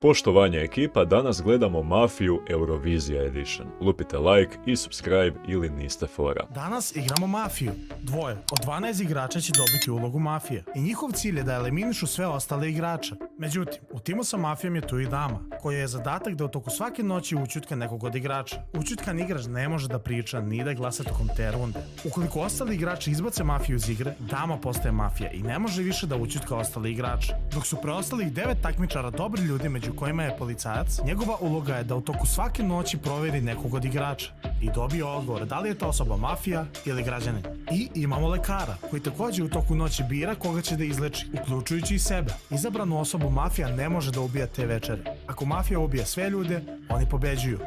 Poštovanje ekipa, danas gledamo Mafiju Eurovizija Edition. Lupite like i subscribe ili niste fora. Danas igramo Mafiju. Dvoje od 12 igrača će dobiti ulogu Mafije i njihov cilj je da eliminišu sve ostale igrače. Međutim, u timu sa Mafijom je tu i dama, koja je zadatak da u toku svake noći učutka nekog od igrača. Učutkan igrač ne može da priča ni da glasa tokom te runde. Ukoliko ostali igrači izbace Mafiju iz igre, dama postaje Mafija i ne može više da učutka ostali igrače. Dok su preostalih 9 takmičara dobri ljudi među kojima je policajac, njegova uloga je da u toku svake noći provjeri nekog od igrača i dobije odgovor da li je ta osoba mafija ili građanin. I imamo lekara, koji također u toku noći bira koga će da izleči, uključujući i sebe. Izabranu osobu mafija ne može da ubija te večeri. Ako mafija ubije sve ljude, oni pobeđuju.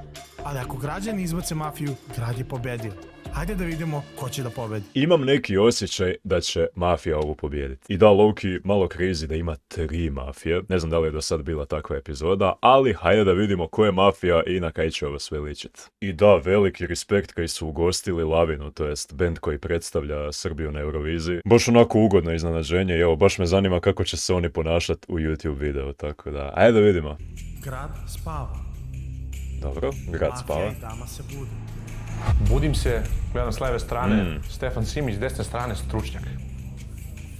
Ali ako građani izbace mafiju, grad je pobedio. Hajde da vidimo ko će da pobedi. Imam neki osjećaj da će Mafija ovu pobijediti. I da, Loki malo krizi da ima 3 mafije. Ne znam da li je do sad bila takva epizoda, ali hajde da vidimo ko je Mafija i na kaj će ovo sve ličit. I da, veliki respekt koji su ugostili Lavinu, to jest band koji predstavlja Srbiju na Euroviziji. Baš onako ugodno iznenađenje i evo, baš me zanima kako će se oni ponašati u YouTube videu, tako da, hajde da vidimo. Grad spava. Dobro, grad spava. Mafija i dama se bude. Budim se, gledam s leve strane, Stefan Simić, s desne strane, stručnjak.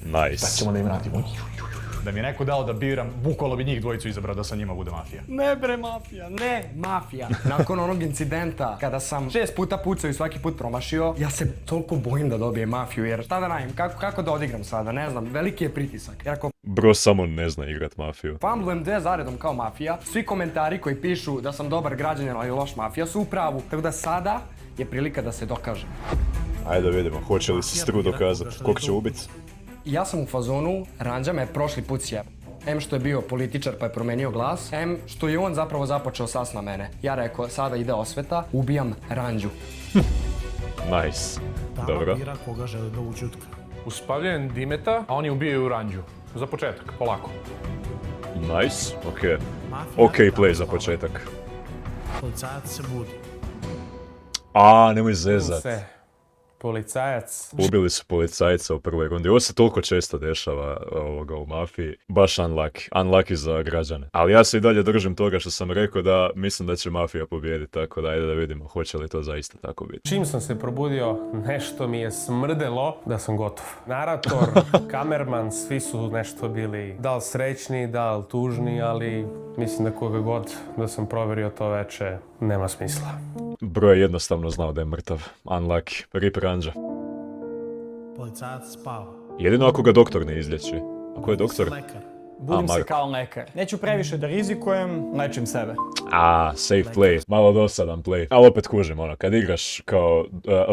Nice. Sad ćemo da im vratimo. Da mi je neko dao da biram, bukvalo bi njih dvojicu izabrao da sa njima bude mafija. Ne bre mafija, ne mafija. Nakon onog incidenta, kada sam 6 puta pucao i svaki put promašio, ja se toliko bojim da dobijem mafiju, jer šta da radim, kako da odigram sada, ne znam, veliki je pritisak. Jer ako Bro samo ne zna igrat Mafiju. fumblujem 2 zaredom kao mafija, svi komentari koji pišu da sam dobar građanin ali loš mafija su u pravu. Tako da sada je prilika da se dokažem. Ajde da vidimo, hoće li se Stru dokazati, kog će ubiti. Ja sam u fazonu, Ranđa me prošli put sjeb. M što je bio političar pa je promenio glas, M što je on zapravo započeo sas na mene. Ja rekao, sada ide osveta, ubijam Ranđu. Nice. Dama Dobro. bira koga želi da učutka. Uspavljen Dimeta, a oni ubijaju Ranđu. Za početak, polako. Nice, okej. Mafija Okej i play dama za spava. početak. Policajac se budi. A, nemoj zezat. Policajac. Ubili su policajca u prvoj rundi. Ovo se toliko često dešava u Mafiji. Baš unlucky. Unlucky za građane. Ali ja se i dalje držim toga što sam rekao da mislim da će Mafija pobijediti. Tako da ajde da vidimo hoće li to zaista tako biti. Čim sam se probudio, nešto mi je smrdelo da sam gotov. Narator, kamerman, svi su nešto bili da li srećni, da li tužni, ali mislim da koga god da sam provjerio to veče, nema smisla. Bro je jednostavno znao da je mrtav. Unlucky. Rip Ranđa. Policajac spava. Jedino ako ga doktor ne izlječi. Ako je doktor... Lekar. Budim se Marko. kao lekar. Neću previše da rizikujem, lečim sebe. Safe play. Malo dosadan play. Ali opet kužim, kad igraš kao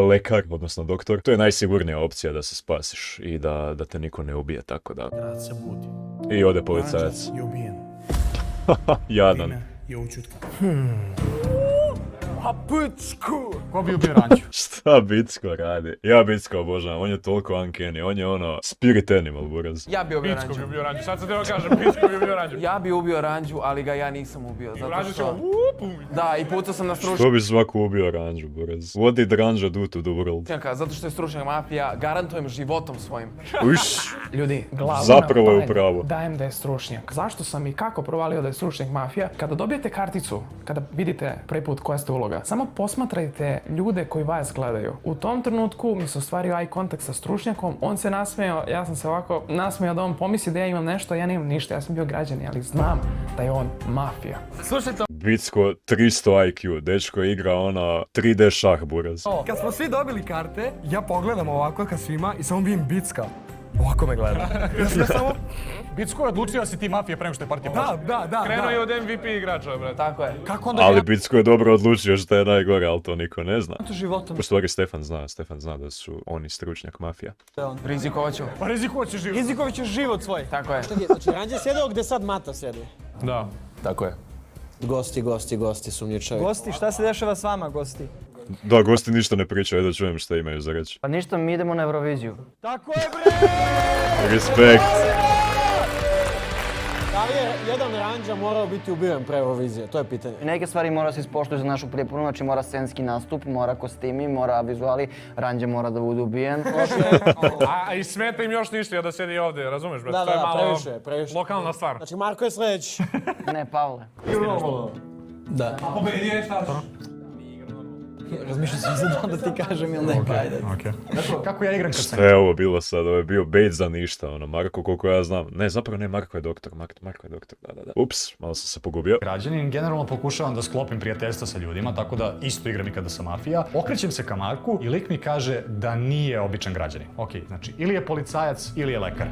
lekar, odnosno doktor, to je najsigurnija opcija da se spasiš i da te niko ne ubije, tako da... Grad se budi. I ode policajac. Ranđa je ubijen. Jadan. Time je učutkan. A pičku! Ko bi ubio Ranđu? Šta Bicko radi? Ja Bicko obožavam, on je toliko uncanny, on je ono spirit animal, buraz. Ja bi ubio Bicko bi Ranđu. ubio Ranđu, sad sam teo kažem, Bicko bi ubio Ranđu. Ja bi ubio Ranđu, ali ga ja nisam ubio. I Zato Ranđu će što... upu. Da, i pucao sam na Što stručnjaka, bi svako ubio Ranđu, buraz? What did Ranđa do to the world? zato što je stručnjak mafija, garantujem životom svojim. Uš, Ljudi, glavna zapravo je tajna, upravo. dajem da je stručnjak. Zašto sam i kako provalio da je stručnjak mafija? Kada dobijete karticu, kada vidite prvi put koja ste uloga, samo posmatrajte ljude koji vas gledaju. U tom trenutku mi se ostvario eye kontakt sa stručnjakom, on se nasmejao, ja sam se ovako nasmejao da on pomisli da ja imam nešto, ja nemam ništa, ja sam bio građanin, ali znam da je on mafija. Bicko 300 IQ, dečko igra ona 3D šah, buraz. Kad smo svi dobili karte, ja pogledam ovako ka svima i samo vidim Bicka. Ovako me gleda. Ja sam samo... Bicko je odlučio da si ti mafija prema što je partija počela. Da. Krenuo je od MVP igrača, brate. Tako je. Kako onda Ali Bicko je dobro odlučio što je najgore, ali to niko ne zna. To životom. U stvari Stefan zna da su oni stručnjak mafija. Rizikovat ću. Pa rizikovat će život. Rizikovat ćeš život svoj. Tako je. Znači, Ranđa sjedao gde sad Mata sjedi. Da, tako je. Gosti, sumnjičavi. Gosti, šta se dešava s vama, gosti? Da, gosti ništa ne pričaju, da čujem šta imaju za reći. Pa ništa, mi idemo na Euroviziju. Tako je bre! Respekt. li je jedan ranđa morao biti ubiven pre Eurovizije? To je pitanje. Neke stvari mora se ispoštuju za našu prepunu, znači mora scenski nastup, mora kostimi, mora vizuali, ranđa mora da bude ubijen. A i smeta im još ništa da sedi ovdje, razumeš, brate? Da, To je malo previše. lokalna stvar. Znači, Marko je sledeći. Ne, Pavle. Da. Pobedi je šta? Razmišljam sam za da ti kažem ili ne, ajde. Kako ja igram kad sam... Šta je ovo bilo sad? Ovo je bio bait za ništa, ono, Marko koliko ja znam. Ne, zapravo ne, Marko je doktor, Marko je doktor, da. Ups, malo sam se pogubio. Građanin, generalno pokušavam da sklopim prijateljstva sa ljudima, tako da isto igram i kada sam mafija. Okrećem se ka Marku i lik mi kaže da nije običan građanin. Okej, znači, ili je policajac ili je lekar.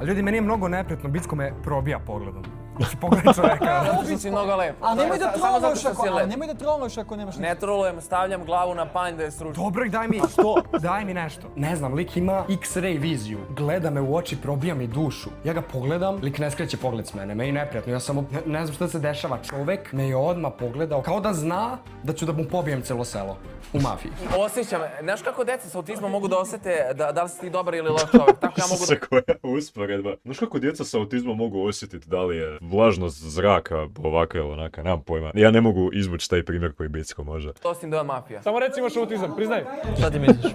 A ljudi, meni je mnogo neprijatno, Bicko me probija pogledom. Znači, pogledaj čoveka. Ti si mnogo lep. A nemoj da Samo zato troluješ što si lep. nemoj da troluješ ako nemaš ništa. Ne trolujem, stavljam glavu na panj da je stručan. Dobro, daj mi što? Daj mi nešto. Ne znam, lik ima X-ray viziju. Gleda me u oči, probija mi dušu. Ja ga pogledam, lik ne skreće pogled s mene. Meni je neprijatno, ja samo ne znam šta se dešava. Čovek me je odmah pogledao kao da zna da ću da mu pobijem celo selo. U mafiji. Osjećam, znaš kako deca sa autizmom mogu da osete da li si ti dobar ili loš čovjek? Tako ja mogu da... Se koja usporedba. Znaš kako djeca sa autizmom mogu osjetiti da li je vlažnost zraka ovaka ili onaka, nemam pojma. Ja ne mogu izvući taj primjer koji Bicko može. Osim da je mafija. Samo reci imaš autizam, priznaj. Šta ti misliš?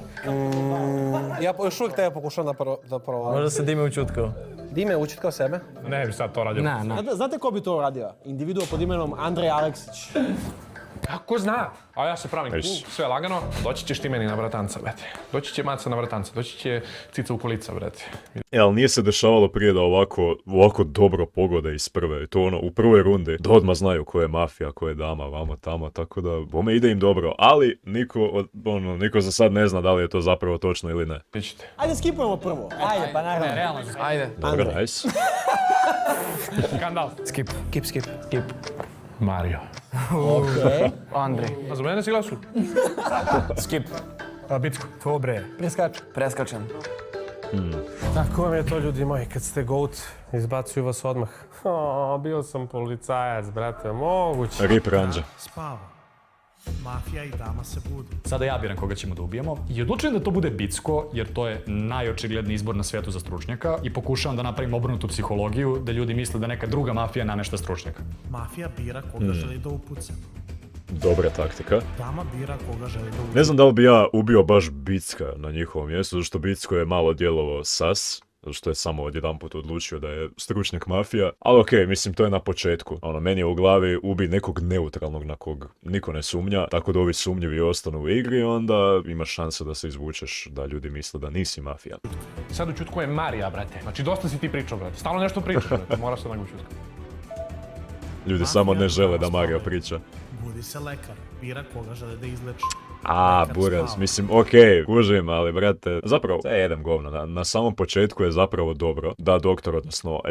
Ja još uvijek tebe pokušam da provalim. Možda se Dime učutkao. Dime učutkao sebe? Ne bi sad to radio. Znate ko bi to uradio? Individuo pod imenom Andrej Aleksić. Kako zna? A ja se pravim Viš. sve lagano, doći ćeš ti meni na vratanca, brate. Doći će maca na vratanca, doći će cica u kolica, brate. Ali nije se dešavalo prije da ovako dobro pogode iz prve. I to ono, u prvoj rundi, da odmah znaju ko je mafija, ko je dama, vamo tamo, tako da bome ide im dobro. Ali niko za sad ne zna da li je to zapravo točno ili ne. Vidite. Ajde, skipujemo prvo. Ajde, pa naravno. Ajde. Dobro, nice. Skandal. Skip. Mario. Okej. Andrej. A za mene si glasu? Skip. Bicko. To bre. Preskač. Preskačem. Tako vam je to, ljudi moji, kad ste goat, izbacuju vas odmah. Bio sam policajac, brate, moguće. Rip ranđa. Spava. Mafija i dama se budu. Sada ja biram koga ćemo da ubijemo i odlučujem da to bude Bicko, jer to je najočigledniji izbor na svijetu za stručnjaka i pokušavam da napravim obrnutu psihologiju, da ljudi misle da neka druga mafija namešta stručnjaka. Mafija bira koga želi da upuca. Dobra taktika. Dama bira koga želi da upuca. Ne znam da li bi ja ubio baš Bicka na njihovom mjestu, zato što Bicko je malo djelovao sas. Zato što je samo odjedanput odlučio da je stručnjak mafija. Ali okej, mislim, to je na početku. Meni je u glavi ubi nekog neutralnog na kog niko ne sumnja, tako da ovi sumnjivi ostanu u igri, onda imaš šanse da se izvučeš, da ljudi misle da nisi mafija. Sad učut ko je Marija, brate. Znači dosta si ti pričao, brate. Stalno nešto pričaš, brate. Moraš se nagučuti. Ljudi samo ne žele da Mario priča. Budi se lekar. Bira koga žele da izleči. Buraz, mislim, okej, kužim, ali brate, zapravo, sve jedem govno, na samom početku je zapravo dobro da doktor, odnosno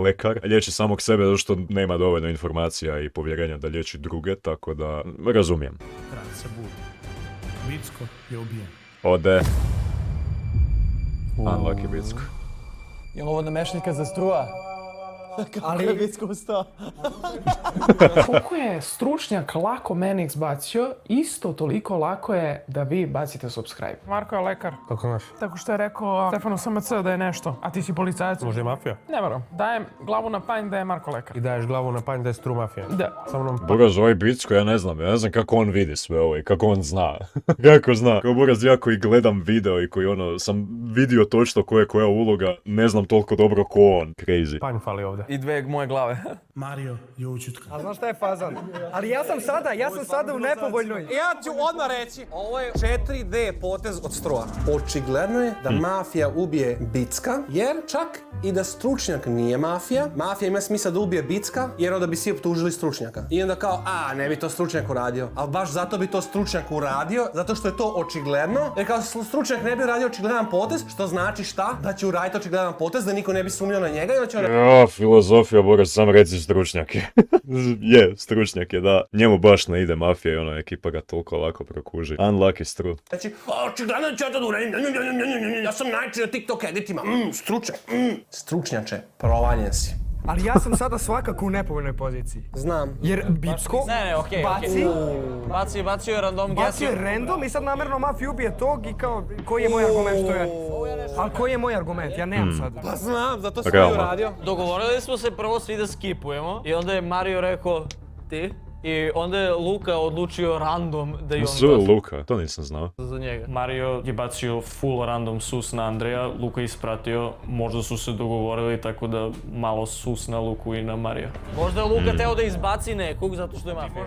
lekar, liječi samog sebe zato što nema dovoljno informacija i povjerenja da liječi druge, tako da razumijem. Kralj se budi. Bicko je ubijen. Ode. Unlucky Bicko. Imamo ovo namešnika za struja. Kako je Bicko ustao? Koliko je stručnjak lako meni izbacio, isto toliko lako je da vi bacite subscribe. Marko je lekar. Kako znaš? Tako što je rekao Stefanu SMC da je nešto, a ti si policajac. Može i mafija. Ne moram. Dajem glavu na panj da je Marko lekar. I daješ glavu na panj da je stru mafija. Da. Samo nam Buraz, ovaj Bicko, ja ne znam kako on vidi sve ovo i kako on zna. Kako zna. Kao Buraz, ja koji gledam video i koji sam vidio točno koja uloga, ne znam toliko dobro ko on. Crazy. panj fali ovdje. I dve moje glave. Mario je učutkao. A znaš šta je fazan? Ali ja sam sada u nepovoljnoj. Ja ću odmah reći, ovo je 4D potez od Stroa. Očigledno je da mafija ubije Bicka, jer čak i da stručnjak nije mafija, mafija ima smisla da ubije Bicka, jer onda bi svi optužili stručnjaka. I onda kao, ne bi to stručnjak uradio. Ali baš zato bi to stručnjak uradio, zato što je to očigledno, jer kao stručnjak ne bi uradio očigledan potez, što znači šta? Da će uraditi očigledan potez, da niko ne bi sumnjao na njega i onda će Filozofija, Boras, sam reci stručnjak je. Stručnjak je, da. Njemu baš ne ide mafija i ona ekipa ga toliko lako prokuži. Unlucky Stru. Znači, očigledno će to da uradim, ja sam najčešće na TikTok editima, stručnjak, stručnjače, provaljen si. Ali ja sam sada svakako u nepovoljnoj poziciji. Znam. Jer Bicko Ne, okej. Bacio je random guess. bacio je random i sad namjerno mafiju ubije tog i kao, koji je moj argument što je... Ali koji je moj argument? Ja nemam sad. Pa znam, zato sam Realno. ju uradio. Dogovorili smo se prvo svi da skipujemo i onda je Mario rekao ti i onda je Luka odlučio random da i on Zove glasa Luka, to nisam znao. za njega. Mario je bacio full random sus na Andreja, Luka ispratio, možda su se dogovorili tako da malo sus na Luku i na Marija. Možda je Luka teo da izbaci nekog zato što je mafija.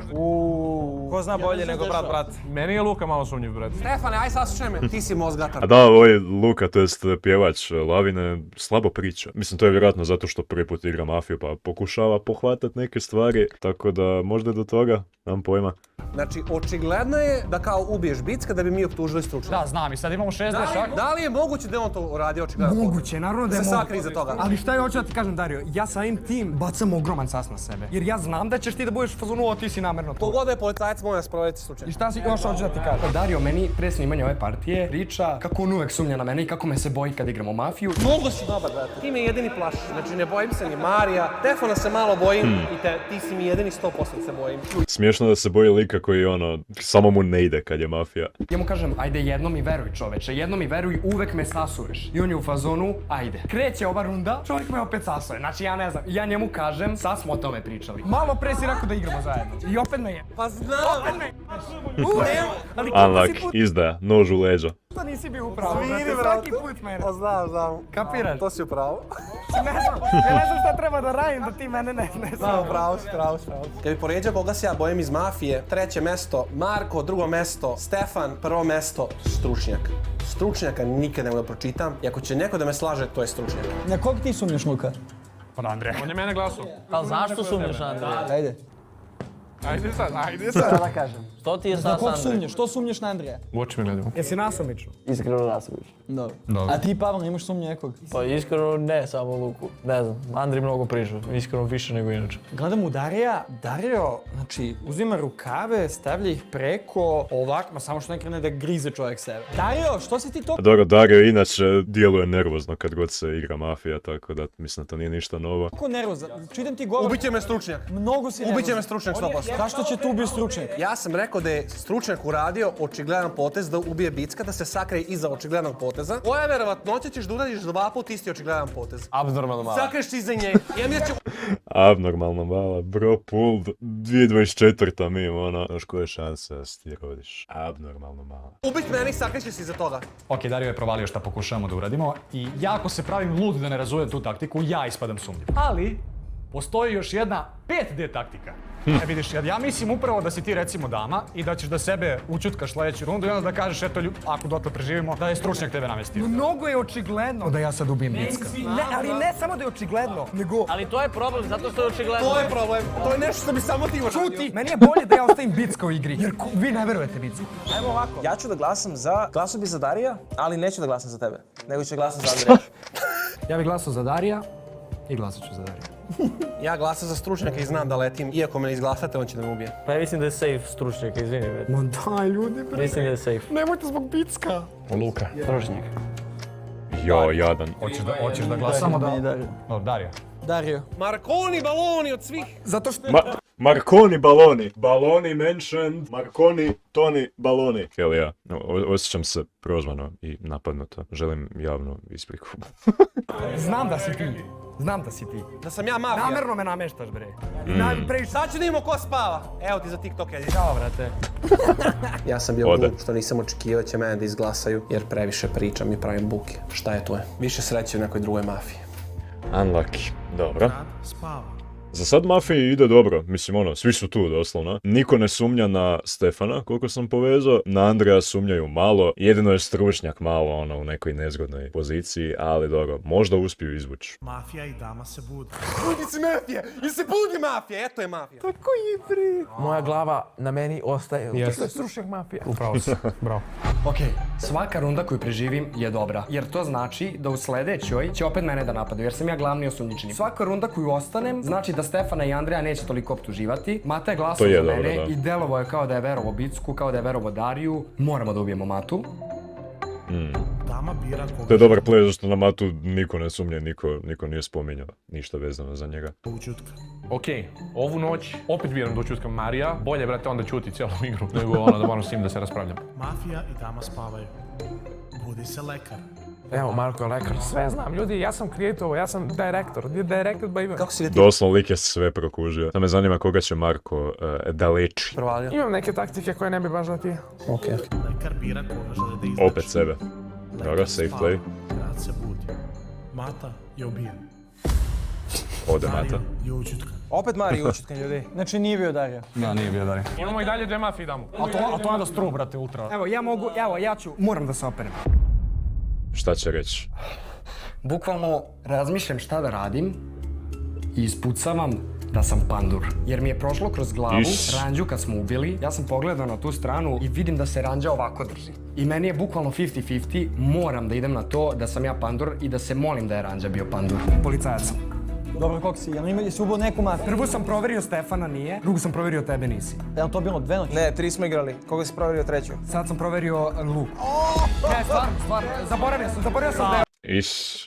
Ko zna bolje nego brat. Meni je Luka malo sumnjiv, brat. Stefane, aj saslušaj me, ti si mozgatar. A da, ovaj Luka, to jest pjevač Lavine, slabo priča. Mislim, to je vjerojatno zato što prvi put igra mafiju pa pokušava pohvatat neke stvari, tako da možda do toga, nemam pojma. Znači, očigledno je da kao ubiješ Bicka da bi mi optužili stručnjaka. Da, znam, i sad imamo 60 šak. Da li je moguće da je on to uradio očigledno? Moguće, naravno da je Se moguće. sakri iza toga. Ali šta ja hoću da ti kažem, Dario, ja samim tim bacam ogroman sas na sebe. Jer ja znam da ćeš ti da budeš u fazonu, o ti si namjerno to. Kogoda je policajac, moja sprovediti slučaj. I šta si još hoću da ti kažem? Dario meni pre snimanja ove partije priča kako on uvek sumnja na mene i kako me se boji kad igramo mafiju. Mnogo si dobar, brate. Ti me jedini plašiš. Znači, ne bojim se ni Marija. Stefana se malo bojim i ti si mi jedini 100% se bojim. Smiješno da se boji lika koji samo mu ne ide kad je mafija. Ja mu kažem, ajde jednom mi veruj čoveče, jednom mi veruj, uvek me sasuješ. I on je u fazonu, ajde. Kreće ova runda, čovjek me opet sasuje. Znači ja ne znam, ja njemu kažem, sad smo o tome pričali. Malo pre si rekao da igramo zajedno. I opet me je. Pa znam! Opet me je. Ali kako si Unlucky, put izdaja, nož u leđa. da nisi bio u pravu, Svini, brate, brate. svaki put me je. Pa znam. Kapiraš? To si u pravu. Ne znam, ja ne znam šta treba da radim da ti mene ne Znam, pravo si. Kad bi poređao koga se ja bojim iz mafije, treće mesto Marko, drugo mesto Stefan, prvo mesto stručnjak. Stručnjaka nikad ne mogu da pročitam i ako će neko da me slaže, to je stručnjak. Na kog ti sumnjaš, Luka? Pa na Andreja. On je mene glasao. Ali zašto sumnjaš Andreja? Ajde. Ajde sad. Šta da kažem? Što ti je Na sad kog Andrej? sumnjaš? Što sumnjaš na Andreja? U oči mi gledamo. Jesi nasumično? Iskreno Rasović. Dobro. A ti, Pavel, imaš sumnje nekog? Pa iskreno ne, samo Luku. Ne znam, Andrej mnogo priča, iskreno više nego inače. Gledam u Darija, Dario, znači, uzima rukave, stavlja ih preko, ovak, ma samo što ne krene da grize čovjek sebe. Dario, što si ti to... Dobro, Dario inače djeluje nervozno kad god se igra mafija, tako da mislim da to nije ništa novo. Kako nervozan? Čitam ti govor. Ubiće me stručnjak. Mnogo si nervozan. Ubiće me stručnjak 100%. Zašto će tu ubiti stručnjak? Ja sam rekao da je stručnjak uradio očigledan potez da ubije Bicka, da se sakrije iza očiglednog poteza. Koja verovatnoća ćeš da uradiš 2 puta isti očigledan potez? Abnormalno malo. Sakriješ se iza njega. Ja ću... Abnormalno mala, bro, pull, 2024. mim, znaš koje šanse da se ti rodiš. Abnormalno mala. Ubit mene i sakriješ se iza toga. Ok, Dario je provalio šta pokušavamo da uradimo i ja ako se pravim lud da ne razumem tu taktiku, ja ispadam sumnjiv. Ali, postoji još jedna 5D taktika. Vidiš, ja mislim upravo da si ti recimo dama i da ćeš da sebe učutkaš sljedeću rundu i onda da kažeš, eto, ako dotle preživimo, da je stručnjak tebe namestio. Mnogo je očigledno da ja sad ubijem Bicka. Ne, ali ne samo da je očigledno, nego... Ali to je problem, zato što je očigledno. To je problem. To je nešto što bi samo ti uradio. Čuti, meni je bolje da ja ostavim Bicka u igri, jer vi ne verujete Bicku. Ajmo ovako. Ja ću da glasam za... Glasao bi za Darija, ali neću da glasam za tebe. Nego ću glasam za Andreja. Ja bih glasao za Darija i glasat ću za Darija. Ja glasam za stručnjaka i znam da letim. Iako me ne izglasate, on će da me ubije. Pa ja mislim da je safe stručnjak, izvini bre. Ma daj ljudi bre. Mislim da je safe. Nemojte zbog Bicka. Luka. Stručnjak. Jo, jadan. Hoćeš da glasamo da... Dario. Dobro, Dario. Dario. Marconi baloni od svih. Zato što... Marconi baloni. Baloni mentioned. Marconi, Toni, baloni. Hell ja. Osjećam se prozvano i napadnuto. Želim javnu ispriku. Znam da si ti. Znam da si ti. Da sam ja mafija. Namjerno me nameštaš bre. Sad ću da imamo ko spava. Evo ti za TikTok, Edi. Ćao brate. Ja sam bio Ode. glup što nisam očekivao će mene da izglasaju jer previše pričam i pravim buke. Šta je to je? Više sreće u nekoj drugoj mafiji. Unlucky. Dobro. Grad spava. Za sad mafiji ide dobro, mislim svi su tu doslovno. Niko ne sumnja na Stefana, koliko sam povezao. Na Andreja sumnjaju malo. Jedino je stručnjak malo u nekoj nezgodnoj poziciji, ali dobro, možda uspiju izvući. Mafija i dama se bude. Budi se mafija! I se budi mafija! Eto je mafija. Tako je bre. Moja glava na meni ostaje. To je stručnjak mafija. Upravo si. Bravo. Ok, svaka runda koju preživim je dobra, jer to znači da u sledećoj će opet mene da napadaju, jer sam ja glavni osumnjičenik. Svaka runda koju ostanem znači da Stefana i Andreja neće toliko optuživati. Mata je glasao za dobro, mene da. i delovo je kao da je verovo Bicku, kao da je verovo Dariju. Moramo da ubijemo Matu. Dama bira koga To je dobar play, zašto na Matu niko ne sumnje, niko nije spominjao ništa vezano za njega. ućutka. Ok, ovu noć opet biram da ućutkam Marija. Bolje, brate, onda čuti cijelu igru nego ono da moram s njim da se raspravljam. Mafija i dama spavaju. Budi se lekar. Evo, Marko je lekar. Sve znam, ljudi, ja sam kreatovo, ja sam direktor. Directed by me. Kako si ga ti Doslovno lik je sve prokužio. Sad me zanima koga će Marko da leči. provalio? Imam neke taktike koje ne bi baš da ti. Ok. Lekar bira koga žele da izleči. Opet sebe. Dobro, safe play. Grad se budi. Mata je ubijen. Ode Mata. Dario je ućutkan. Opet Mari učitkan, ljudi. Znači nije bio Dario. Da, nije bio Dario. Imamo i dalje dve mafije damo. A to onda stru, brate, ultra. Evo, ja ću, moram da se operem. Šta će reći? Bukvalno razmišljam šta da radim i ispucavam da sam pandur. Jer mi je prošlo kroz glavu Ranđu kad smo ubili, ja sam pogledao na tu stranu i vidim da se Ranđa ovako drži. I meni je bukvalno 50-50, moram da idem na to da sam ja pandur i da se molim da je Ranđa bio pandur. Policajac sam. Dobro, kako si? Jesi ubao neku mafiju? Prvo sam proverio Stefana, nije. Drugo sam proverio tebe, nisi. Je li to bilo 2 noći? Ne, 3 smo igrali. Koga si proverio treću? Sad sam proverio Luku. Ne, stvarno, zaboravio sam da je...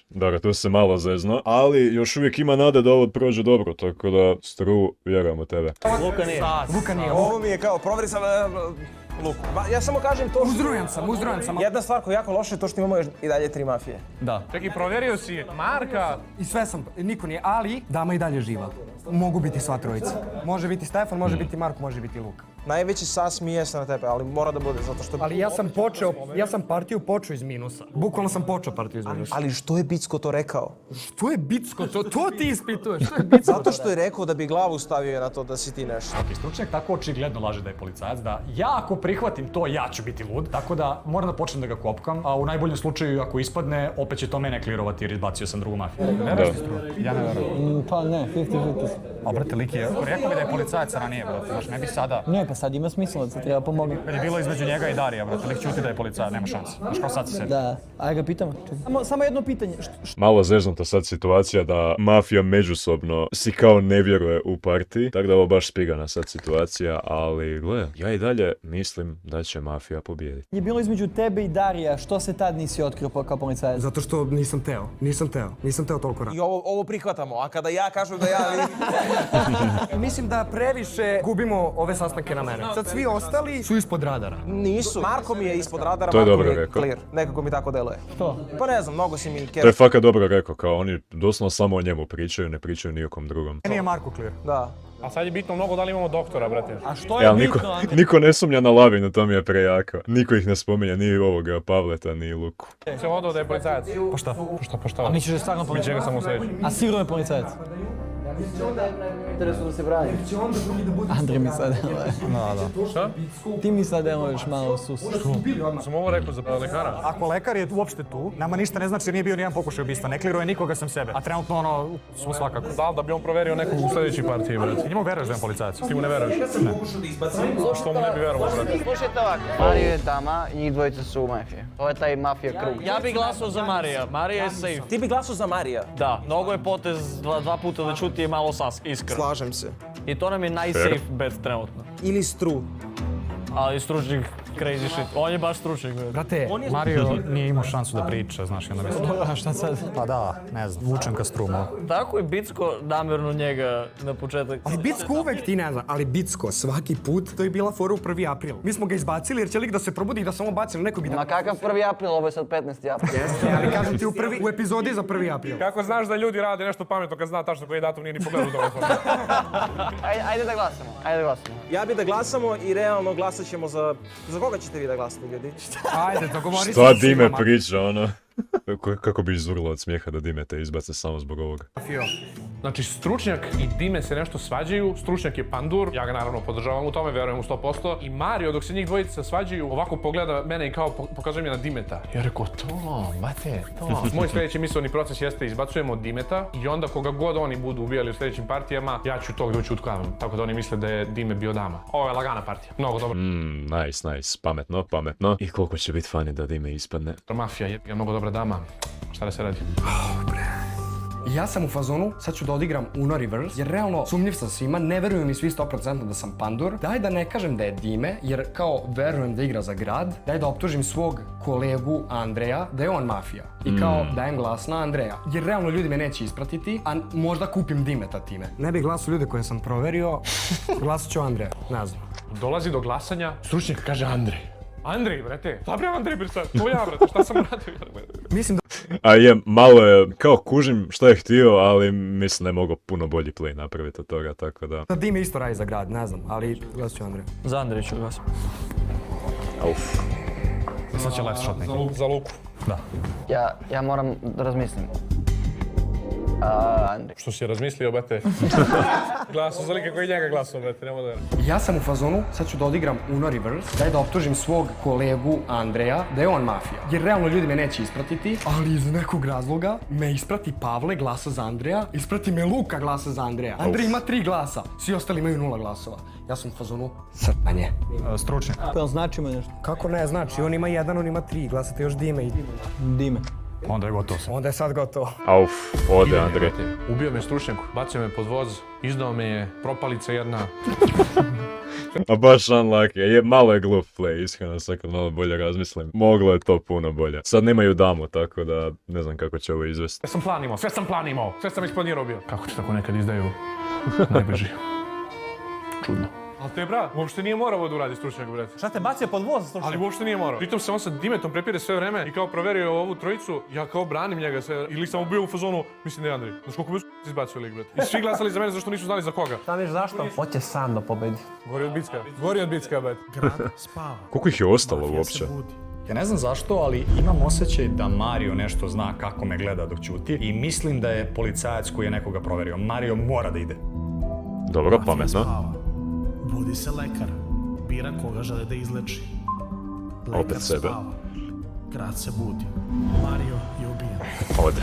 Dobro, tu se malo zezno, ali još uvijek ima nade da ovo prođe dobro, tako da Stru, vjerujem u tebe. Luka nije. Ovo mi je kao, proveri sam Luku. Ja samo kažem to što... Uzdrujan sam. Jedna stvar koja je jako loša je to što imamo još i dalje 3 mafije. Da. Čekaj, provjerio si Marka. I sve sam, niko nije, ali dama i dalje živa. Mogu biti sva trojica. Može biti Stefan, može biti Marko, može biti Luka. Najveći sas mi jeste na tebe, ali mora da bude, zato što... Ali ja sam partiju počeo iz minusa. Bukvalno sam počeo partiju iz minusa. Ali što je Bicko to rekao? Što je Bicko? To ti ispituješ, što je Bicko? Zato što je rekao da bi glavu stavio na to da si ti nešto. Ok, stručnjak tako očigledno laže da je policajac, da ja ako prihvatim to, ja ću biti lud, tako da moram da počnem da ga kopkam, a u najboljem slučaju ako ispadne, opet će to mene klirovati jer izbacio sam drugu mafiju. Ne veraš ti Stru? Ja ne verujem. Pa ne, 50-50. A brate, lik je, rekao mi da je policajac ranije, brate, znaš, ne bi sada... Ne, pa sad ima smisla da se treba pomoći. Kad je bilo između njega i Darija, brate, lik ćuti da je policajac, nema šanse. Znaš, kao sad se sebi. Da, ajde ga pitamo. Samo jedno pitanje. Malo zeznuta sad situacija da mafija međusobno si kao ne vjeruje u partiji, tako da ovo baš spigana sad situacija, ali gle, ja i dalje mislim da će mafija pobijediti. Je bilo između tebe i Darija, što se tad nisi otkrio kao policajac? Zato što nisam teo toliko raditi. I ovo prihvatamo, a kada ja kažem da ja... Mislim da previše gubimo ove sastanke na mene. Sad svi ostali su ispod radara. Nisu. Marko mi je ispod radara, To je Marko dobro mi je rekao. clear. Nekako mi tako deluje. Što? Pa ne znam, mnogo si mi... To je fakat dobro rekao, kao oni doslovno samo o njemu pričaju, ne pričaju ni o kom drugom. Meni je Marko clear. Da. A sad je bitno mnogo da li imamo doktora, brate. A što E, je ali bitno, Andrej? niko ne sumnja na Lavinu, to mi je prejako. Niko ih ne spominja, ni ovoga Pavleta, ni Luku. Se odao da je policajac. Pa šta? Pa šta? A misliš da je stvarno Mi policajac? čega sam u sljedeći. A sigurno je policajac? Interesu da se brani. Andrej mi sad Šta? Ti mi sad deluješ malo sus. Sam ovo rekao za lekara. Ako lekar je uopšte tu, nama ništa ne znači jer nije bio nijedan pokušaj ubistva, ne kliruje nikoga sam sebe. A trenutno ono, smo svakako. Da bi on proverio nekog u sljedećoj partiji, brate. Ti njemu veruješ da je policajac? Ti mu ne veruješ? Ne. Što mu ne bi verovao, brate? Slušajte ovako. Mario je dama i njih dvojica su mafije. To je taj mafija krug. Ja bih glasao za Marija. Marija je safe. Ti bi glasao za Marija? Da, mnogo je potez dva puta da čuti je malo sas, iskreno. Slažem se. I to nam je najsafe bet trenutno. Ili Stru. Ali stručnik crazy shit. On je baš stručnik. Brate, Mario nije imao šansu da priča, znaš, i onda mislim. A šta sad? Pa da, ne znam, vučem ka Stru malo. Tako je Bicko namjerno njega na početak. Ali Bicko uvek ti ne znam, ali Bicko svaki put, to je bila fora u 1. april. Mi smo ga izbacili jer će lik da se probudi i da samo baci na nekog i da... Ma kakav 1. april, ovo je sad 15. april. Jeste, ali kažem ti u epizodi za 1. april. Kako znaš da ljudi rade nešto pametno kad zna tačno koji datum nije ni pogledao dobro. Ajde da glasamo. Ja bi da glasamo i realno glasat ćemo za... Za koga ćete vi da glasate, ljudi? Ajde, dogovori se. Šta Dime priča, ono? Kako bi izurilo od smijeha da Dime te izbace samo zbog ovoga? Znači, stručnjak i Dime se nešto svađaju, stručnjak je pandur, ja ga naravno podržavam u tome, verujem u 100%. I Mario, dok se njih dvojica svađaju, ovako pogleda mene i kao pokazuje mi na Dimeta. Ja rekao, Moj sljedeći misleni proces jeste izbacujemo Dimeta i onda koga god oni budu ubijali u sljedećim partijama, ja ću tog da učutkavam. Tako da oni misle da je Dime bio dama. Ovo je lagana partija, mnogo dobro. Nice. Pametno. I koliko će biti fani da Dime ispadne? Mafija je mnogo dobra dama. Šta da se radi? I ja sam u fazonu, sad ću da odigram Uno reverse, jer realno sumnjiv sam svima, ne veruju mi svi 100% da sam pandur. Daj da ne kažem da je Dime, jer kao verujem da igra za grad. Daj da optužim svog kolegu Andreja da je on mafija. I kao dajem glas na Andreja. Jer realno ljudi me neće ispratiti, a možda kupim Dimeta time. Ne bih glasao ljude koje sam proverio, glasat ću Andreja, ne znam. Dolazi do glasanja, stručnjak kaže Andrej. Andrej, brate, šta bre Andrej, bre sad, to ja, brate, šta sam uradio? Mislim da... A je, malo je, kao kužim što je htio, ali mislim da je mogao puno bolji play napraviti od toga, tako da... Dime isto radi za grad, ne znam, ali glasat ću Andreja. Za Andrej ću glasati. Uf. Sad će left shot neki. Za Luku. Da. Ja moram da razmislim. Andrej. Što si je razmislio, brate? Glasu za lika koji njega glasao, brate, nema da... Ja sam u fazonu, sad ću da odigram Uno reverse, daj da optužim svog kolegu Andreja da je on mafija. Jer realno ljudi me neće ispratiti, ali iz nekog razloga me isprati Pavle, glasa za Andreja, isprati me Luka, glasa za Andreja. Andrej ima 3 glasa, svi ostali imaju 0 glasova. Ja sam u fazonu, srpanje. Stručnjak. To znači mu nešto. Kako ne, znači, on ima 1, on ima 3, glasate još Dime i... Dime. Onda je gotovo. Onda je sad gotovo. Auf, ode Andrej. Ubio me stručnjak, bacio me pod voz, izdao me je propalica jedna. A baš unlucky, je malo je glup play, iskreno sad kad malo bolje razmislim. Moglo je to puno bolje. Sad nemaju damu, tako da ne znam kako će ovo izvesti. Sve sam plan imao, sve sam isplanirao bio. Kako ti tako nekad izdaju najbliži? Čudno. Ali te brat, uopšte nije morao ovo da uradi stručnjak, brate. Šta te bacio pod voz, stručnjak? Ali uopšte nije morao. Pritom se on sa Dimetom prepire sve vreme i kao proverio ovu trojicu, ja kao branim njega sve. I lik sam bio u fazonu, mislim da je Andrej. Znaš koliko bi izbacio lik, brate. I svi glasali za mene zašto nisu znali za koga. Šta misliš zašto? Hoće sam da pobedi. Gori od Bicka, brate. Grad spava. Koliko ih je ostalo Mafija uopće? se budi. Ja ne znam zašto, ali imam osjećaj da Mario nešto zna kako me gleda dok ćuti i mislim da je policajac koji je nekoga proverio. Mario mora da ide. Dobro, Mafija pametno. spava. Budi se lekar. Bira koga žele da izleči. Opet sebe. Spava. Grad se budi. Mario je ubijen. Ode.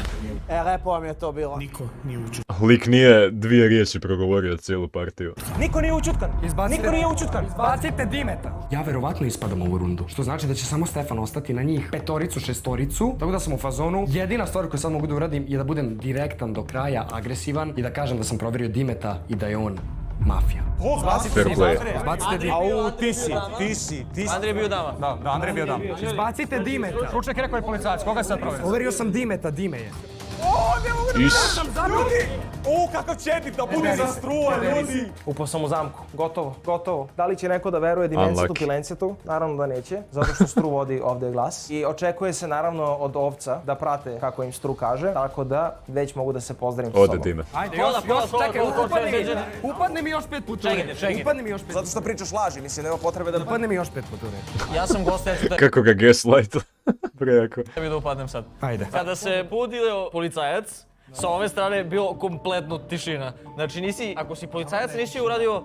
Lepo vam je to bilo. Niko nije učio. Lik nije 2 riječi progovorio cijelu partiju. Niko nije učutkan. Niko nije učutkan. Izbacite Dimeta. Ja verovatno ispadam ovu rundu, što znači da će samo Stefan ostati na njih 5-icu, 6-icu, tako da sam u fazonu. Jedina stvar koju sad mogu da uradim je da budem direktan do kraja, agresivan i da kažem da sam proverio Dimeta i da je on mafija. Fair play. Izbacite Dimeta. Au, ti si. Andrej je bio dama. Da, Andrej je bio dama. Izbacite Dimeta. Stručnjak je rekao je policajac, koga sad proverio? Overio sam Dimeta, Dime je. Is. Kakav četnik da bude za struja, ljudi! Upao sam u zamku. Gotovo. Da li će neko da veruje Dimencetu, Unlucky. Pilencetu? Naravno da neće, zato što Stru vodi ovdje glas. I očekuje se naravno od ovca da prate kako im Stru kaže, tako da već mogu da se pozdravim sa Ode sobom. Dime. Ajde, Čekaj, upadne mi još 5 puta u red. Upadne mi još 5 puta. Zato što pričaš laži, mislim, nema potrebe da... Upadne mi još 5 puta u red. Ja sam gost, ja ću Kako ga gaslight preko. tebi da upadnem sad. Ajde. Kada se budio policajac, sa ove strane je bilo kompletno tišina. Znači nisi, ako si policajac nisi uradio...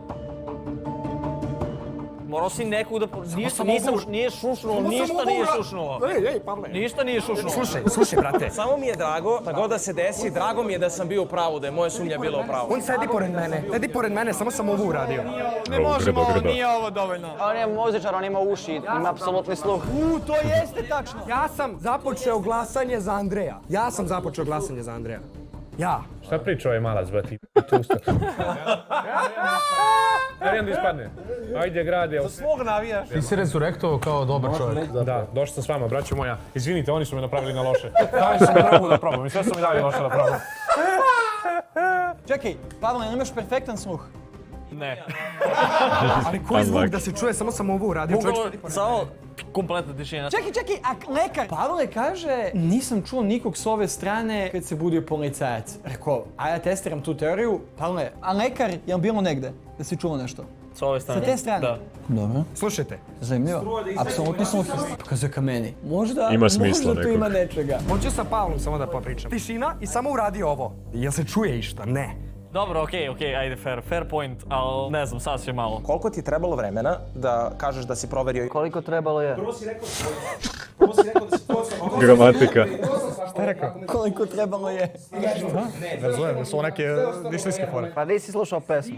Morao si nekog da... Nije šušnuo, ništa nije šušnuo. Ej, Pavle. Ništa nije šušnuo. Slušaj, brate. Samo mi je drago, da god da se desi, drago mi je da sam bio u pravu, da je moja sumnja bila u pravu. On sedi pored mene, samo sam ovo uradio. Ne možemo, grba. nije ovo dovoljno. On je muzičar, on ima uši, ima apsolutni sluh. To jeste tačno. Ja sam započeo glasanje za Andreja. Ja. Šta priča ovaj malac, brati? Tusta. Vjerujem da ispadne. Ajde, grade. Svog navijaš. Ti si resurrektovao kao dobar čovjek. Da, došao sam s vama, braćo moja. Izvinite, oni su me napravili na loše. Dali su mi drogu da probam i sve su mi dali loše da probam. Čekaj, Pavle, nemaš perfektan sluh? Ne. Ali koji zvuk da se čuje, samo sam ovo uradio. Samo kompletna tišina. Čekaj, a lekar? Pavle kaže, nisam čuo nikog s ove strane kad se budio policajac. Rekao, a ja testiram tu teoriju. Pavle, a lekar, je li bilo negde da si čuo nešto? S ove strane? Sa te strane? Da. Dobro. Slušajte. Zanimljivo. Apsolutni sluh. Pokazuje ka meni. Možda smisla tu nekog. ima nečega. Hoću sa Pavlom samo da popričam. Tišina i samo uradi ovo. Jel se čuje išta? Ne. Dobro, okej, ajde, fair point, ali ne znam, sasvim malo. Koliko ti je trebalo vremena da kažeš da si proverio? Koliko trebalo je? Prvo si rekao Gramatika. Šta je rekao? Koliko trebalo je. Ne razumijem, da su ovo neke dišlijske fore. Pa di si slušao pesmu?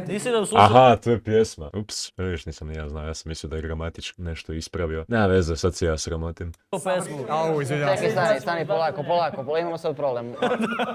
Nisi da slušao? Aha, to je pjesma. Ups, vidiš, nisam ni ja znao, ja sam mislio da je gramatički nešto ispravio. Nema veze, sad se ja sramotim. pesmu. Au, izvinjavam se. Čekaj, stani, polako, imamo sad problem.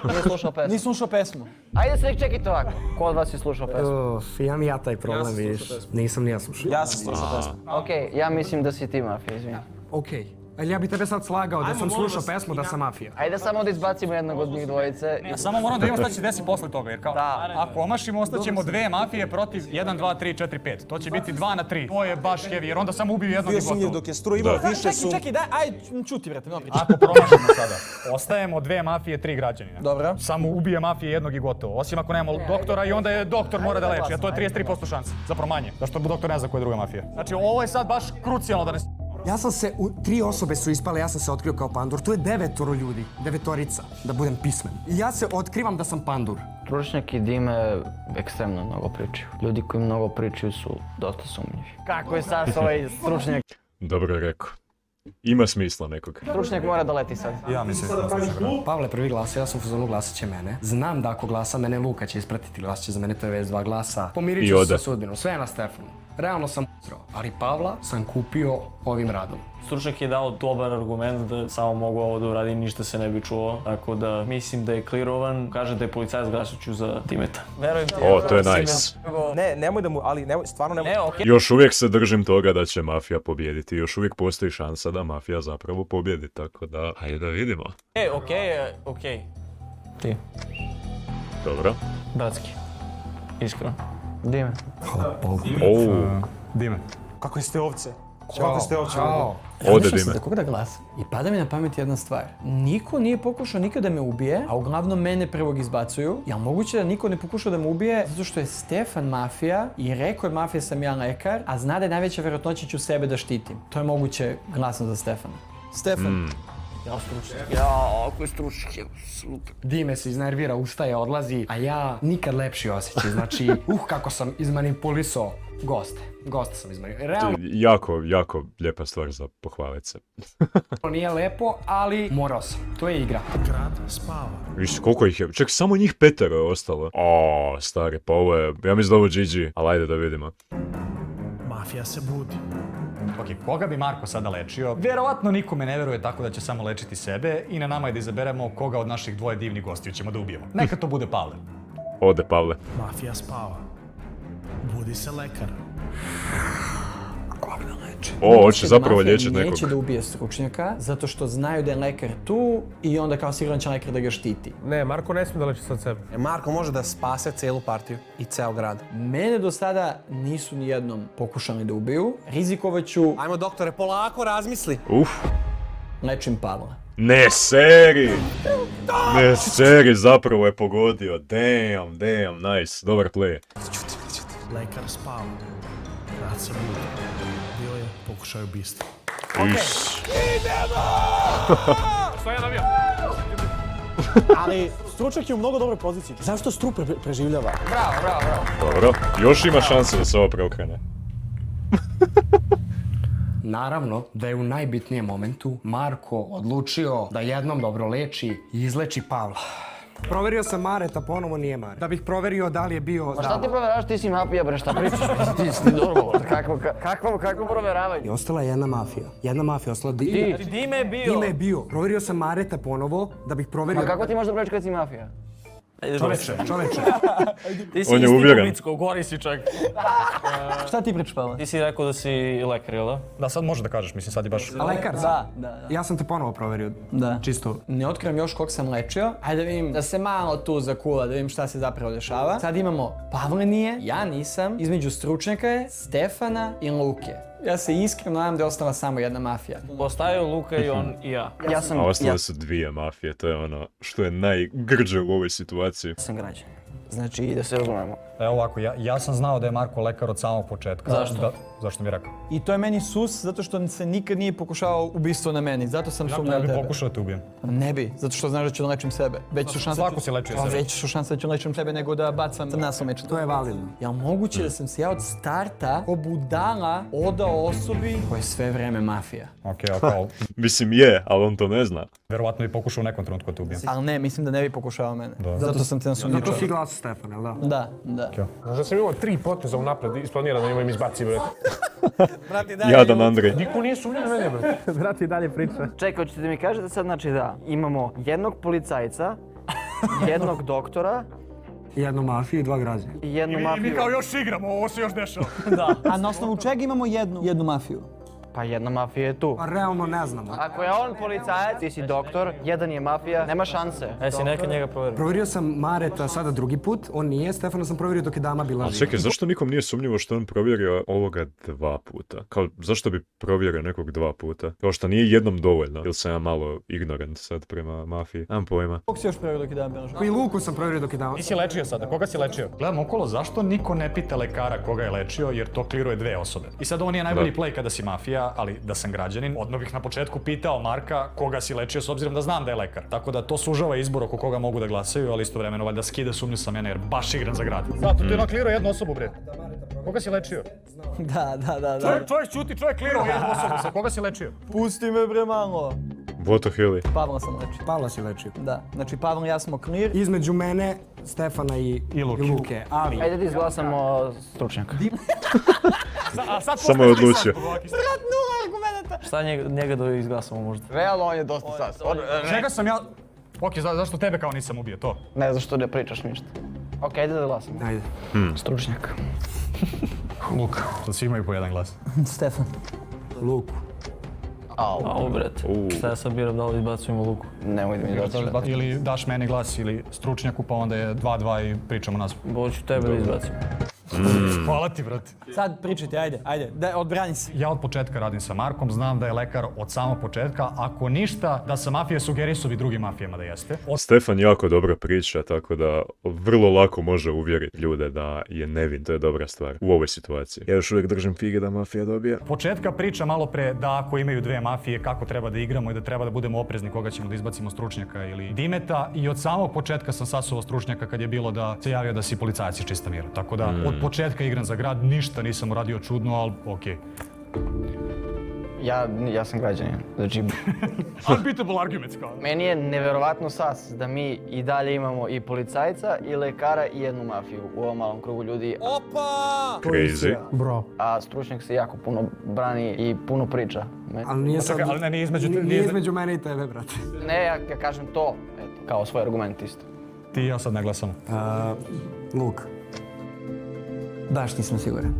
Nije slušao pesmu. Nisam slušao pesmu. Ajde se čekajte ovako. Ko od vas je slušao pesmu? Imam ja taj problem, vidiš. Nisam ni ja slušao. Ja sam slušao pesmu. Okej, ja mislim da si ti mafija, izvini. Okej. Ali ja bi tebe sad slagao da sam slušao pesmu da sam mafija. Ajde samo da izbacimo jednog od njih dvojice. Ja samo moram da imam šta će desiti posle toga, jer kao, ako omašimo, ostaćemo dve mafije protiv 1, 2, 3, 4, 5. To će biti 2 na 3. To je baš heavy, jer onda samo ubiju jednog i gotovo. Dok je Stru imao više Čekaj, daj, ajde, čuti, brate, no priča. Ako promašimo sada, ostajemo 2 mafije, 3 građanina. Dobro. Samo ubije mafije jednog i gotovo. Osim ako nemamo doktora i onda je doktor mora da leči, a to je 33% šanse. Zapravo manje, zašto doktor ne zna koja je druga mafija. Znači ovo je sad baš krucijalno da ne... Ja sam se, 3 osobe su ispale, ja sam se otkrio kao pandur. Tu je 9 ljudi, 9-orica, da budem pismen. I ja se otkrivam da sam pandur. Stručnjak i Dime ekstremno mnogo pričaju. Ljudi koji mnogo pričaju su dosta sumnjivi. Kako je sad ovaj stručnjak? Dobro rekao. Ima smisla nekog. Stručnjak mora da leti sad. Ja mislim Pavle prvi glasa, ja sam u fazonu glasat će mene. Znam da ako glasa mene, Luka će ispratiti, glasat će za mene, to je već 2 glasa. Pomirit ću se sa sudbinom, sve je na Stefanu. Realno sam uzrao, ali Pavla sam kupio ovim radom. Stručnjak je dao dobar argument da samo mogu ovo da uradim, ništa se ne bi čuo. Tako da mislim da je klirovan. Kaže da je policajac, glasat ću za Dimeta. Verujem ti. O, to je nice. Ne, nemoj da mu, ali nemoj, stvarno nemoj. Ne, okej. Još uvijek se držim toga da će mafija pobijediti. Još uvijek postoji šansa da mafija zapravo pobjedi, tako da, hajde da vidimo. Okej. Ti. Dobro. Bratski. Iskreno. Dime. Dime. Kako ste ovce? Kako ste ovce? Ode Dime. Za koga da glasam? I pada mi na pamet jedna stvar. Niko nije pokušao nikada da me ubije, a uglavnom mene prvog izbacuju. Jel moguće da niko ne pokušao da me ubije zato što je Stefan mafija i rekao je mafija sam ja lekar, a zna da je najveća vjerojatnoća ću sebe da štitim. To je moguće, glasam za Stefana. Stefan. Ja stručnjak. Ja, ako je stručnjak, je super. Dime se iznervira, ustaje, odlazi, a ja nikad lepši osjećaj. Znači, kako sam izmanipulisao goste. Goste sam izmanipulisao. Jako lijepa stvar za pohvalit se. To nije lepo, ali morao sam. To je igra. Grad spava. Viš, koliko ih je? Čak samo njih 5 je ostalo. O, stari, pa ovo je, ja mislim da ovo GG, ali ajde da vidimo. Mafija se budi. Ok, koga bi Marko sada lečio? Vjerovatno nikome ne veruje, tako da će samo lečiti sebe i na nama je da izaberemo koga od naših 2 divnih gostiju ćemo da ubijemo. Neka to bude Pavle. Ode Pavle. Mafija spava. Budi se lekar. O, hoće zapravo liječiti nekog. Neće da ubije stručnjaka, zato što znaju da je lekar tu i onda kao sigurno će lekar da ga štiti. Ne, Marko ne smije da leči sad sebe. Marko može da spase celu partiju i ceo grad. Mene do sada nisu ni jednom pokušali da ubiju. Rizikovat ću... Ajmo doktore, polako razmisli. Lečim Pavla. Ne seri, zapravo je pogodio. Damn, nice, dobar play. Lekar spava. Grad se budi. Bio je pokušaj ubistva. Što je nabio? Ali stručnjak je u mnogo dobroj poziciji. Zašto Stru preživljava? Bravo. Dobro, još ima šanse da se ovo preokrene. Naravno da je u najbitnijem momentu Marko odlučio da jednom dobro leči i izleči Pavla. Proverio sam Mareta, ponovo nije Maret. Da bih proverio da li je bio... Pa šta ti proveravaš, ti si mafija bre, šta pričaš? Ti si normalno, kakvo proveravanje? I ostala je jedna mafija. Jedna mafija ostala... Dime je bio. Dime je bio. Proverio sam Mareta ponovo da bih proverio... Ma kako ti možeš da brečeš kad si mafija? Čoveče. Ti si On je isti uvjeren. Kubicko, gori si čak. Šta ti pričaš, Pavle? Ti si rekao da si lekar, jel da? Da, sad može da kažeš, mislim sad je baš... A lekar? Da. Ja sam te ponovo proverio. Da. Čisto. Ne otkrivam još kog sam lečio. Ajde da vidim, da se malo tu zakula, da vidim šta se zapravo dešava. Sad imamo Pavle nije, ja nisam, između stručnjaka je Stefana i Luke. Ja se iskreno nadam da je ostala samo jedna mafija. Ostaju Luka i on i ja. A ostale su 2 mafije, to je ono što je najgrđe u ovoj situaciji. Ja sam građan. Znači, da se razumemo. Evo ovako, ja sam znao da je Marko lekar od samog početka. Zašto? Zašto mi je rekao? I to je meni sus zato što se nikad nije pokušao ubistvo na meni, zato sam sumnjao Ja na bi tebe. pokušao da te ubijem. Ne bi, zato što znaš da ću da lečim sebe. Veće su šanse Svako si lečio sebe. Veće su šanse da ću lečim sebe nego da bacam nasumično. To je validno. Jel moguće da sam se ja od starta ko budala odao osobi koja je sve vreme mafija? Okej, kao, Mislim je, ali on to ne zna. verovatno bi pokušao u nekom trenutku da te ubijem. Ali ne, mislim da ne bi pokušao mene. Da. Zato sam te nasumnjičao. Zato si glas Stefan, jel da? Da, da. Možda sam imao 3 poteza unapred isplanirano, imam izbaci, brate. Jadan Andrej. Niko nije sumnjao na mene, brate. Brati, dalje priča. Čekaj, hoćete mi kažete sad, znači da, imamo jednog policajca, jednog doktora Jednu mafiju i 2 građana. i jednu mafiju. još igramo, ovo se još dešava. A na osnovu čega imamo jednu mafiju? Pa jedna mafija je tu. Pa realno ne znamo. Ako je on policajac, ti si doktor, jedan je mafija, nema šanse. Jesi neka njega provjerio? Proverio sam Mareta sada drugi put, on nije, Stefana sam proverio dok je dama bila Ali živa. čekaj, zašto nikom nije sumnjivo što on provjerio ovoga 2 puta? Kao, zašto bi provjerio nekog 2 puta? Kao što nije jednom dovoljno. Ili sam ja malo ignorant sad prema mafiji? Nemam pojma. Kog si još provjerio dok je dan bio? I Luku sam proverio dok je dama. Ti si lečio sada, koga si lečio? Gledam okolo, zašto niko ne pita lekara koga je lečio, jer to kliruje 2 osobe. I sad ovo nije najbolji Da. play kada si mafija, ali da sam građanin, odmah bih na početku pitao Marka koga si lečio s obzirom da znam da je lekar. Tako da to sužava izbor oko koga mogu da glasaju, ali istovremeno valjda skida sumnju sa mene jer baš igram za grad. Zato tu je naklirao jednu osobu, bre. Koga si lečio? Da. Čovjek čuti, čovjek klirao jednu osobu, sa koga si lečio? Pusti me bre malo. What the hell? Pavla sam lečio. Pavla si lečio. Da, znači Pavla i ja smo clear. Između mene, Stefana i Luke, ali... Ajde da izglasamo stručnjaka. Samo je odlučio. Nula argumenta. Šta njega da izglasamo možda? Realno on je dosta sas. Čega sam ja... Ok, zašto tebe kao nisam ubio, to? Ne zašto ne pričaš ništa. Ok, ajde da glasamo. Ajde. Stručnjak. Luka. To svi imaju po jedan glas. Stefan. Luku. Au, brate. Šta ja sad biram da li izbacujemo Luku? Nemoj da mi daš. Ili daš meni glas ili stručnjaku pa onda je 2-2 i pričamo nas. Hoću tebe da izbacim. Hvala ti, brate. Sad pričajte, ajde, da odbrani se. Ja od početka radim sa Markom, znam da je lekar od samog početka. Ako ništa, da sam mafije sugerisu bi drugim mafijama da jeste. Stefan jako dobro priča, tako da vrlo lako može uvjeriti ljude da je nevin, to je dobra stvar u ovoj situaciji. Ja još uvijek držim fige da mafija dobije. Početka priča malo pre da ako imaju 2 mafije, kako treba da igramo i da treba da budemo oprezni koga ćemo da izbacimo, stručnjaka ili Dimeta. I od samog početka sam sasuvao stručnjaka kad je bilo da se javio da si policajac iz čista mira. Tako da od početka igram za grad, ništa nisam uradio čudno, ali okej. Ja sam građanin, znači... Unbeatable arguments kao. Meni je neverovatno sas da mi i dalje imamo i policajca, i lekara, i jednu mafiju u ovom malom krugu ljudi. Crazy. Bro. A stručnjak se jako puno brani i puno priča. Ali nije sad... Čekaj, ali ne, nije između... Nije između mene i tebe, brate. Ne, ja kažem to, eto, kao svoj argument isto. Ti i ja sad ne glasamo. Luk. Baš nisam siguran.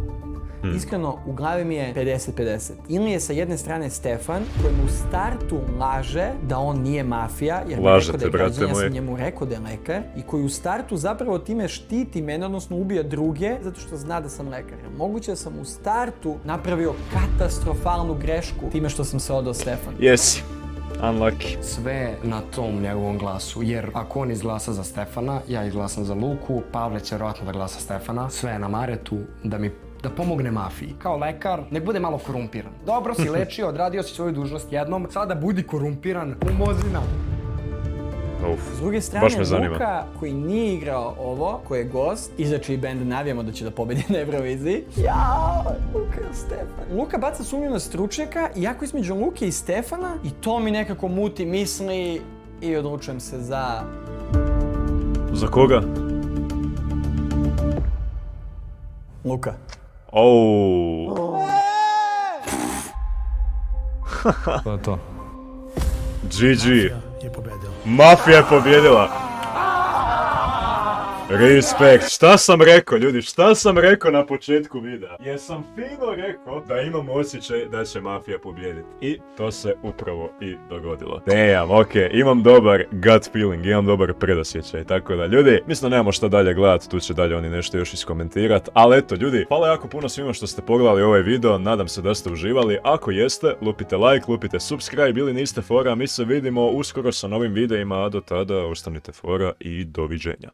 Iskreno, u glavi mi je 50-50. Ili je sa jedne strane Stefan, koji mu u startu laže da on nije mafija, jer mi je rekao da je građan, ja sam njemu rekao da je lekar, i koji u startu zapravo time štiti mene, odnosno ubija druge, zato što zna da sam lekar. Moguće da sam u startu napravio katastrofalnu grešku time što sam se odao Stefanu. Jesi. Unlucky. Sve na tom njegovom glasu, jer ako on izglasa za Stefana, ja izglasam za Luku, Pavle će vjerojatno da glasa Stefana, sve je na Maretu da pomogne mafiji. Kao lekar, nek bude malo korumpiran. Dobro si lečio, odradio si svoju dužnost jednom, sada budi korumpiran, umozi nam. S druge strane, Luka koji nije igrao ovo, koji je gost, i za čiji band navijamo da će da pobedi na Euroviziji. Jao, Luka i Stefan. Luka baca sumnju na stručnjaka, iako između Luke i Stefana, i to mi nekako muti misli i odlučujem se za... Za koga? Luka. To je to. GG. Je pobedila. Mafija je pobjedila. Respekt. Šta sam rekao, ljudi? Šta sam rekao na početku videa? Jesam fino rekao da imam osjećaj da će mafija pobijediti. I to se upravo i dogodilo. Damn, okej. Imam dobar gut feeling, imam dobar predosjećaj. Tako da, ljudi, mislim da nemamo šta dalje gledat. Tu će dalje oni nešto još iskomentirat. Ali eto, ljudi, hvala jako puno svima što ste pogledali ovaj video. Nadam se da ste uživali. Ako jeste, lupite like, lupite subscribe ili niste fora. Mi se vidimo uskoro sa novim videima, a do tada ostanite fora i doviđenja.